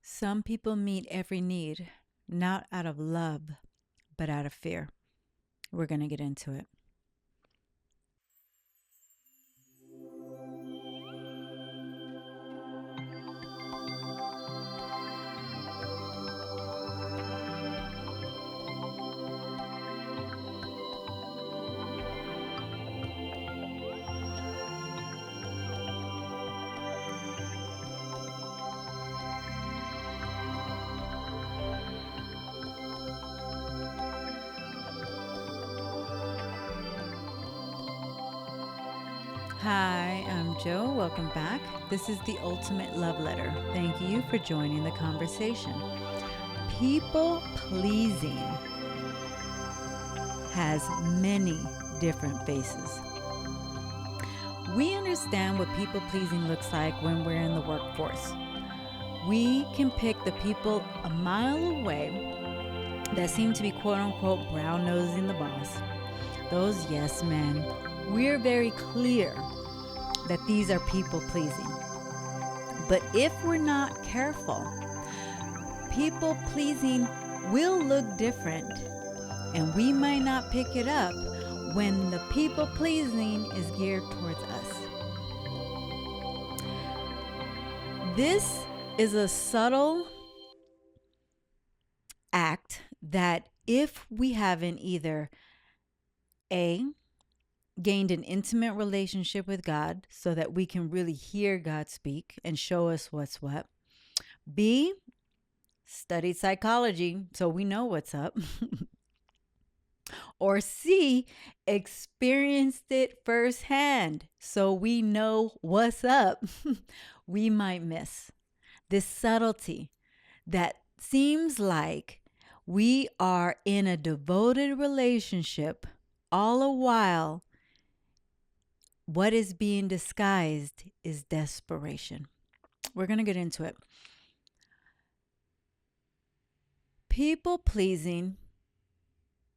Some people meet every need, not out of love, but out of fear. We're going to get into it. Hi, I'm Joe. Welcome back. This is the ultimate love letter. Thank you for joining the conversation. People pleasing has many different faces. We understand what people pleasing looks like when we're in the workforce. We can pick the people a mile away that seem to be quote unquote brown nosing the boss. Those yes men. We're very clear that these are people pleasing. But if we're not careful, people pleasing will look different, and we might not pick it up when the people pleasing is geared towards us. This is a subtle act that if we haven't either gained an intimate relationship with God so that we can really hear God speak and show us what's what. B, studied psychology so we know what's up. Or C, experienced it firsthand so we know what's up. We might miss this subtlety that seems like we are in a devoted relationship all the while what is being disguised is desperation. We're going to get into it. People pleasing.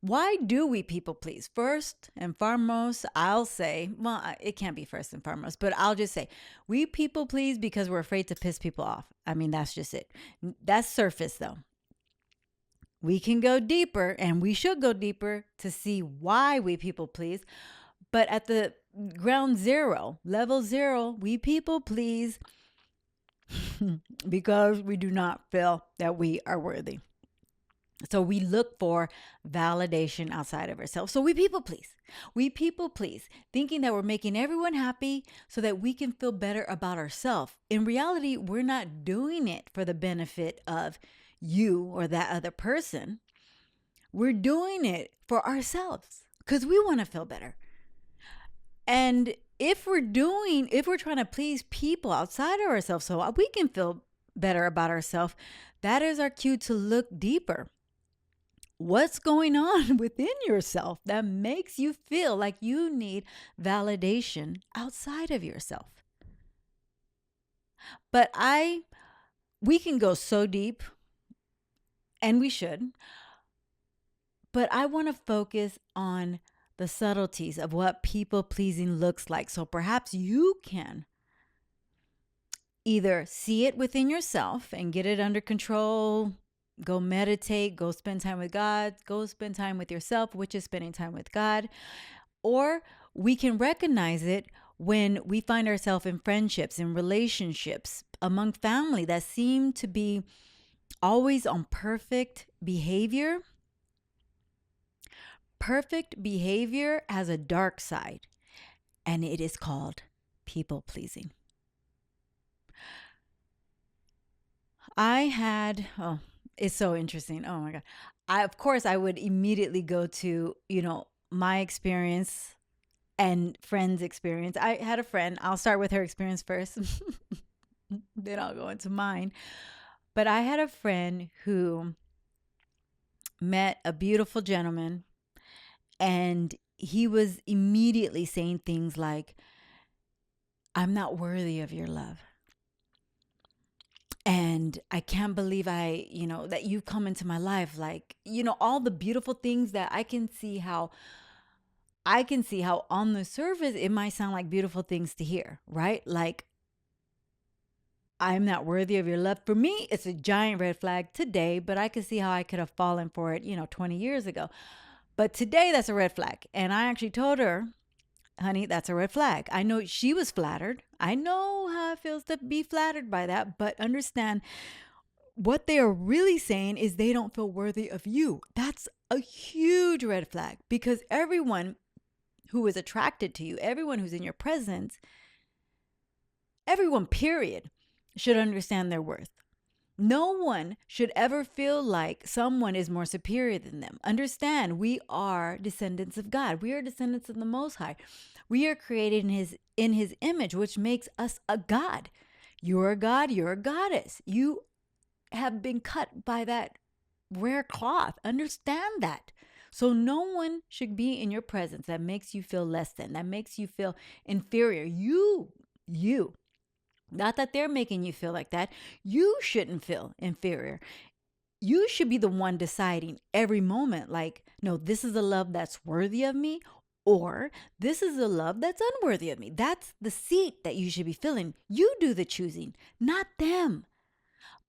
Why do we people please? First and foremost, I'll say, well, it can't be first and foremost, but I'll just say we people please because we're afraid to piss people off. I mean, that's just it. That's surface though. We can go deeper, and we should go deeper to see why we people please. But at the ground zero, level zero, we people please because we do not feel that we are worthy. So we look for validation outside of ourselves. So we people please. We people please, thinking that we're making everyone happy so that we can feel better about ourselves. In reality, we're not doing it for the benefit of you or that other person. We're doing it for ourselves because we want to feel better. And if we're trying to please people outside of ourselves so we can feel better about ourselves, that is our cue to look deeper. What's going on within yourself that makes you feel like you need validation outside of yourself? But we can go so deep, and we should, but I want to focus on the subtleties of what people pleasing looks like. So perhaps you can either see it within yourself and get it under control, go meditate, go spend time with God, go spend time with yourself, which is spending time with God. Or we can recognize it when we find ourselves in friendships, in relationships, among family that seem to be always on perfect behavior. Perfect behavior has a dark side, and it is called people pleasing. It's so interesting. Oh my God. Of course, I would immediately go to, my experience and friends' experience. I had a friend, I'll start with her experience first, then I'll go into mine. But I had a friend who met a beautiful gentleman, and he was immediately saying things like, I'm not worthy of your love. And I can't believe that you've come into my life. Like, all the beautiful things that I can see how on the surface, it might sound like beautiful things to hear, right? Like, I'm not worthy of your love. For me, it's a giant red flag today, but I can see how I could have fallen for it, 20 years ago. But today, that's a red flag. And I actually told her, honey, that's a red flag. I know she was flattered. I know how it feels to be flattered by that, but understand what they are really saying is they don't feel worthy of you. That's a huge red flag because everyone who is attracted to you, everyone who's in your presence, everyone, period, should understand their worth. No one should ever feel like someone is more superior than them. Understand, we are descendants of God. We are descendants of the Most High. We are created in his image, which makes us a God. You're a God, you're a goddess. You have been cut by that rare cloth. Understand that. So no one should be in your presence that makes you feel less than, that makes you feel inferior. You. Not that they're making you feel like that. You shouldn't feel inferior. You should be the one deciding every moment, like, no, this is a love that's worthy of me, or this is a love that's unworthy of me. That's the seat that you should be filling. You do the choosing, not them.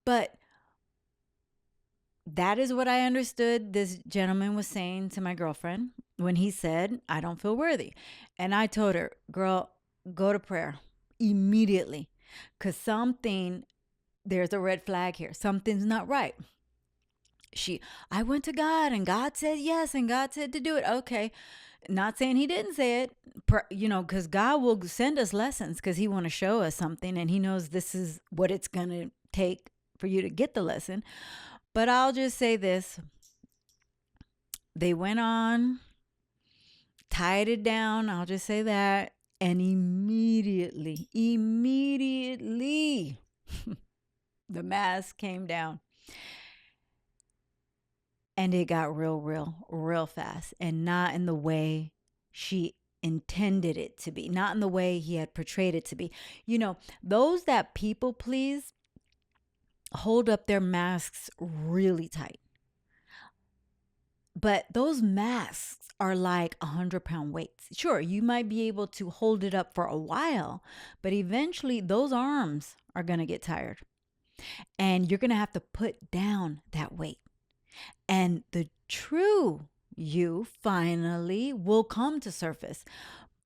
But that is what I understood this gentleman was saying to my girlfriend when he said, I don't feel worthy. And I told her, girl, go to prayer immediately. Because there's a red flag here. Something's not right. I went to God and God said yes and God said to do it. Okay. Not saying he didn't say it, because God will send us lessons because he want to show us something and he knows this is what it's going to take for you to get the lesson. But I'll just say this. They went on, tied it down. I'll just say that. And immediately, the mask came down. And it got real fast. And not in the way she intended it to be. Not in the way he had portrayed it to be. Those that people please hold up their masks really tight. But those masks are like 100-pound weights. Sure, you might be able to hold it up for a while, but eventually those arms are going to get tired. And you're going to have to put down that weight. And the true you finally will come to surface.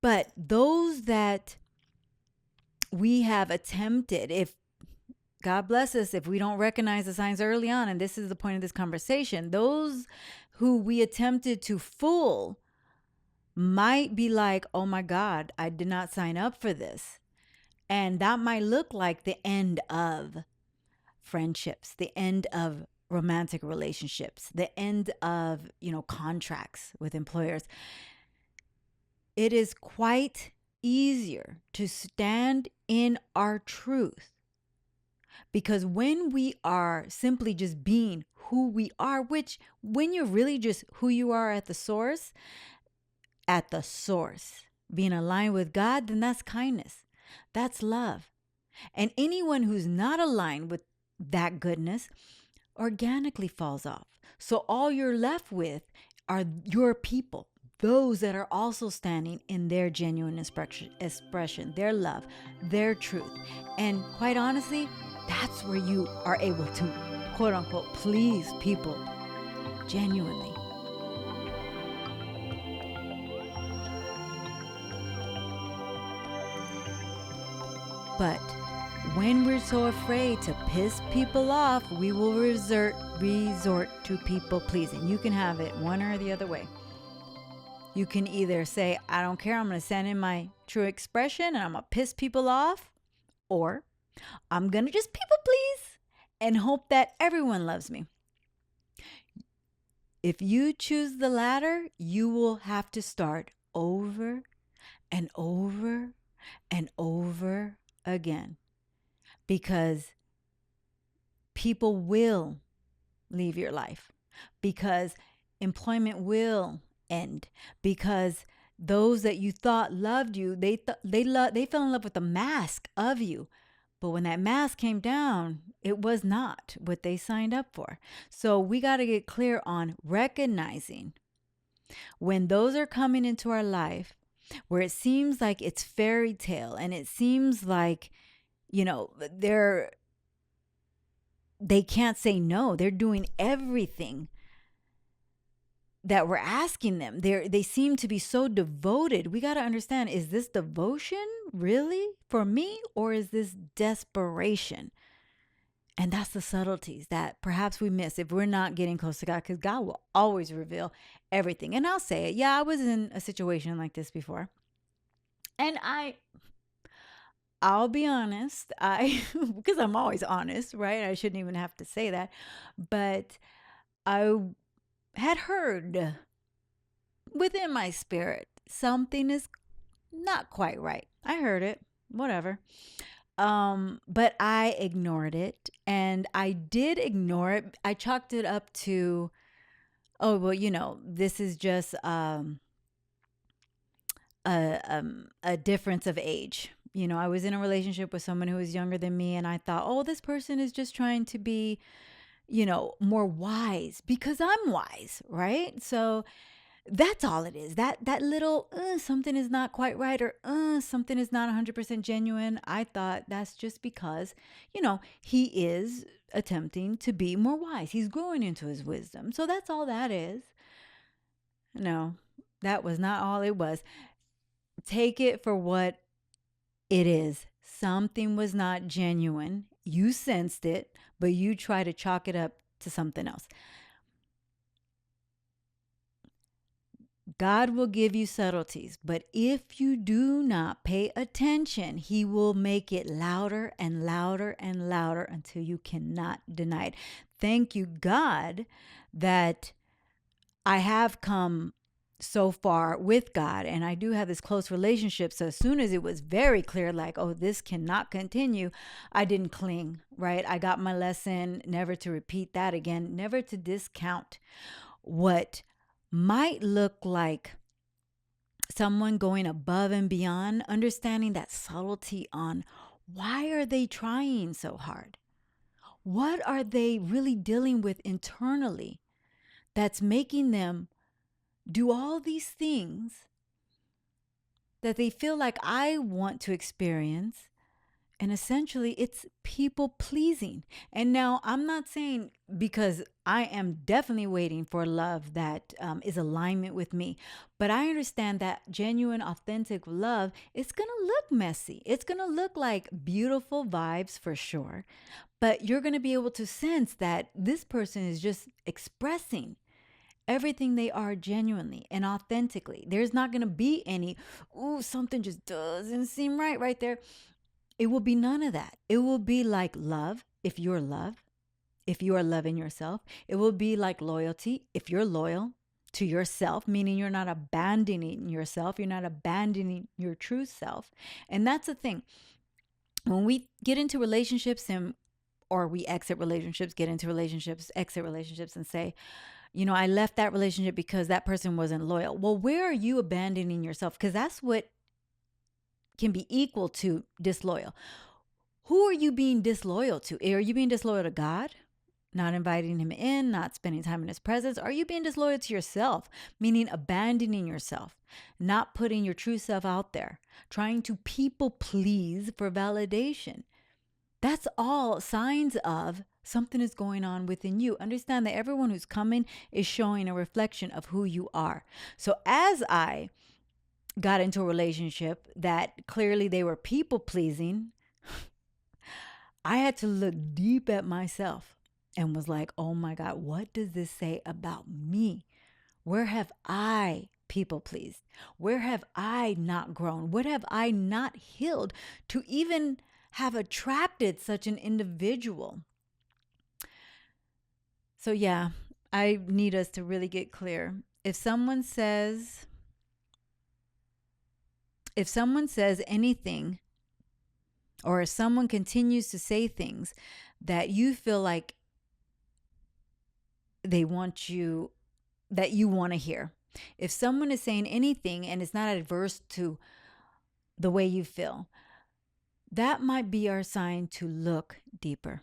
But those that we have attempted, if God bless us, if we don't recognize the signs early on, and this is the point of this conversation, those who we attempted to fool might be like, oh my God, I did not sign up for this. And that might look like the end of friendships, the end of romantic relationships, the end of, contracts with employers. It is quite easier to stand in our truth. Because when we are simply just being who we are, which when you're really just who you are at the source, being aligned with God, then that's kindness. That's love. And anyone who's not aligned with that goodness organically falls off. So all you're left with are your people, those that are also standing in their genuine expression, their love, their truth. And quite honestly, that's where you are able to, quote unquote, please people genuinely. But when we're so afraid to piss people off, we will resort to people pleasing. You can have it one or the other way. You can either say, I don't care, I'm going to stand in my true expression and I'm going to piss people off, or I'm going to just people please and hope that everyone loves me. If you choose the latter, you will have to start over and over and over again, because people will leave your life, because employment will end, because those that you thought loved you, they fell in love with the mask of you. But when that mask came down, it was not what they signed up for. So we got to get clear on recognizing when those are coming into our life where it seems like it's fairy tale and it seems like they can't say no. They're doing everything that we're asking them. They seem to be so devoted. We got to understand, is this devotion really for me, or is this desperation? And that's the subtleties that perhaps we miss if we're not getting close to God, because God will always reveal everything. And I'll say it. Yeah, I was in a situation like this before. And I'll be honest, because I'm always honest, right? I shouldn't even have to say that. But I had heard within my spirit something is not quite right. I heard it, whatever. But I ignored it, and I did ignore it. I chalked it up to, oh, well, this is just a difference of age. I was in a relationship with someone who was younger than me, and I thought, oh, this person is just trying to be, more wise because I'm wise, right? So that's all it is. That little something is not quite right, or something is not 100% genuine. I thought that's just because, he is attempting to be more wise. He's growing into his wisdom. So that's all that is. No, that was not all it was. Take it for what it is. Something was not genuine. You sensed it, but you try to chalk it up to something else. God will give you subtleties, but if you do not pay attention, He will make it louder and louder and louder until you cannot deny it. Thank you, God, that I have come so far with God, and I do have this close relationship. So as soon as it was very clear, like, oh, this cannot continue, I didn't cling, right? I got my lesson, never to repeat that again, never to discount what might look like someone going above and beyond, understanding that subtlety on why are they trying so hard? What are they really dealing with internally that's making them do all these things that they feel like I want to experience? And essentially, it's people pleasing. And now I'm not saying, because I am definitely waiting for love that is alignment with me. But I understand that genuine, authentic love, it's going to look messy. It's going to look like beautiful vibes for sure. But you're going to be able to sense that this person is just expressing everything they are genuinely and authentically. There's not going to be any, ooh, something just doesn't seem right there. It will be none of that. It will be like love, if you're love, if you are loving yourself. It will be like loyalty, if you're loyal to yourself, meaning you're not abandoning yourself, you're not abandoning your true self. And that's the thing. When we get into relationships or we exit relationships, get into relationships, exit relationships, and say, I left that relationship because that person wasn't loyal. Well, where are you abandoning yourself? Because that's what can be equal to disloyal. Who are you being disloyal to? Are you being disloyal to God? Not inviting Him in, not spending time in His presence? Are you being disloyal to yourself, meaning abandoning yourself, not putting your true self out there, trying to people please for validation? That's all signs of something is going on within you. Understand that everyone who's coming is showing a reflection of who you are. So as I got into a relationship that clearly they were people pleasing, I had to look deep at myself and was like, oh my God, what does this say about me? Where have I people pleased? Where have I not grown? What have I not healed to even have attracted such an individual? So yeah, I need us to really get clear. If someone says anything, or if someone continues to say things that you feel like they want you, that you want to hear, if someone is saying anything and it's not adverse to the way you feel, that might be our sign to look deeper.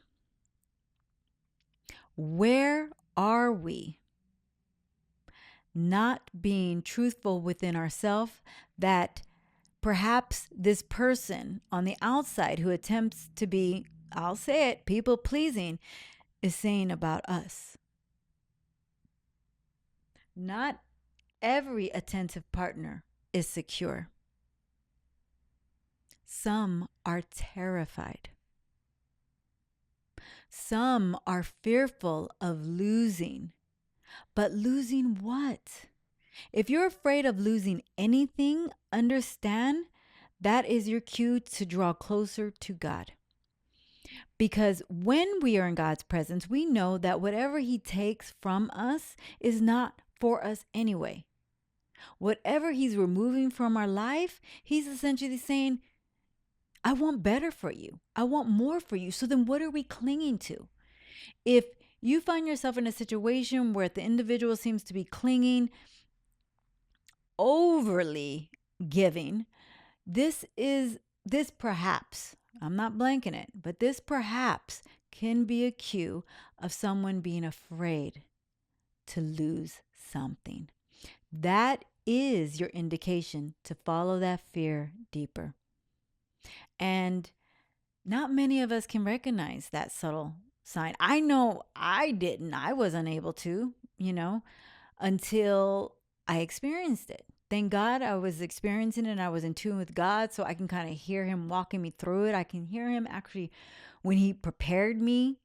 Where are we not being truthful within ourselves that perhaps this person on the outside who attempts to be, I'll say it, people pleasing, is saying about us. Not every attentive partner is secure. Some are terrified. Some are fearful of losing. But losing what? If you're afraid of losing anything, understand that is your cue to draw closer to God. Because when we are in God's presence, we know that whatever He takes from us is not for us anyway. Whatever He's removing from our life, He's essentially saying, I want better for you. I want more for you. So then what are we clinging to? If you find yourself in a situation where the individual seems to be clinging, overly giving, this perhaps, I'm not blanking it, but this perhaps can be a cue of someone being afraid to lose something. That is your indication to follow that fear deeper. And not many of us can recognize that subtle sign. I know I didn't. I was unable to, until I experienced it. Thank God I was experiencing it and I was in tune with God, so I can kind of hear Him walking me through it. I can hear Him actually when He prepared me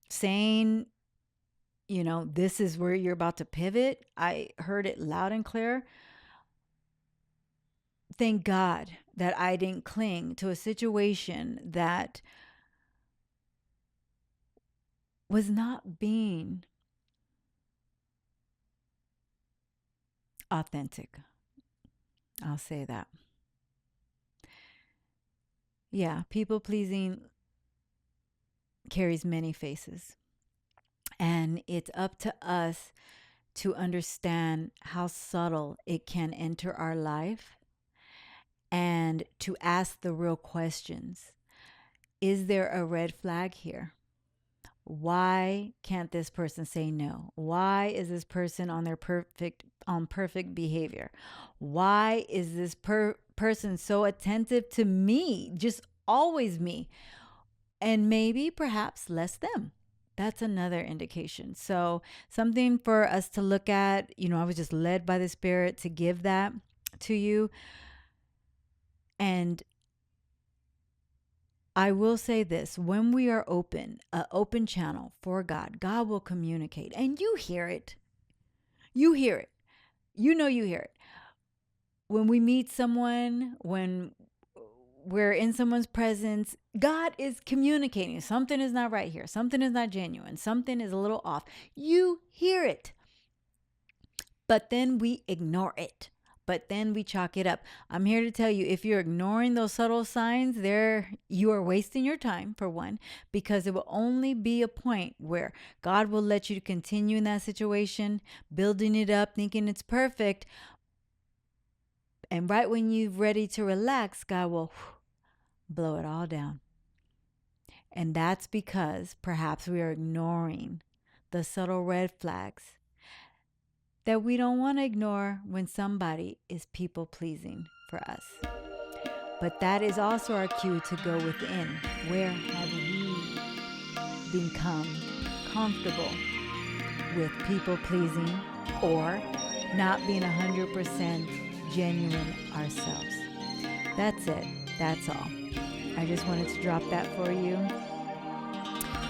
saying, this is where you're about to pivot. I heard it loud and clear. Thank God that I didn't cling to a situation that was not being authentic. I'll say that. Yeah, people pleasing carries many faces. And it's up to us to understand how subtle it can enter our life and to ask the real questions. Is there a red flag here? Why can't this person say no? Why is this person on their perfect behavior? Why is this person so attentive to me? Just always me. And maybe perhaps less them. That's another indication. So something for us to look at, I was just led by the Spirit to give that to you. And I will say this, when we are open, an open channel for God, God will communicate. And you hear it. You hear it. You hear it. When we meet someone, when we're in someone's presence, God is communicating. Something is not right here. Something is not genuine. Something is a little off. You hear it. But then we ignore it. But then we chalk it up. I'm here to tell you, if you're ignoring those subtle signs, you are wasting your time, for one, because it will only be a point where God will let you continue in that situation, building it up, thinking it's perfect. And right when you're ready to relax, God will blow it all down. And that's because perhaps we are ignoring the subtle red flags that we don't want to ignore when somebody is people pleasing for us. But that is also our cue to go within. Where have we become comfortable with people pleasing or not being 100% genuine ourselves? That's it. That's all. I just wanted to drop that for you.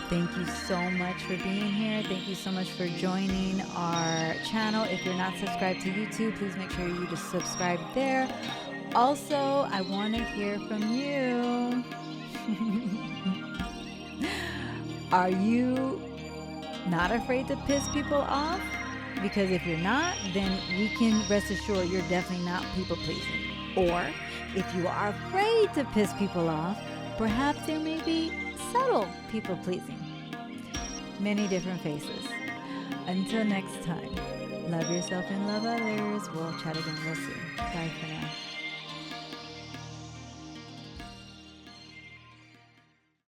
Thank you so much for being here. Thank you so much for joining our channel. If you're not subscribed to YouTube, please make sure you just subscribe there. Also, I want to hear from you. Are you not afraid to piss people off? Because if you're not, then we can rest assured you're definitely not people pleasing. Or if you are afraid to piss people off, perhaps there may be subtle people pleasing. Many different faces. Until next time, love yourself and love others. We'll chat again real soon. Bye for now.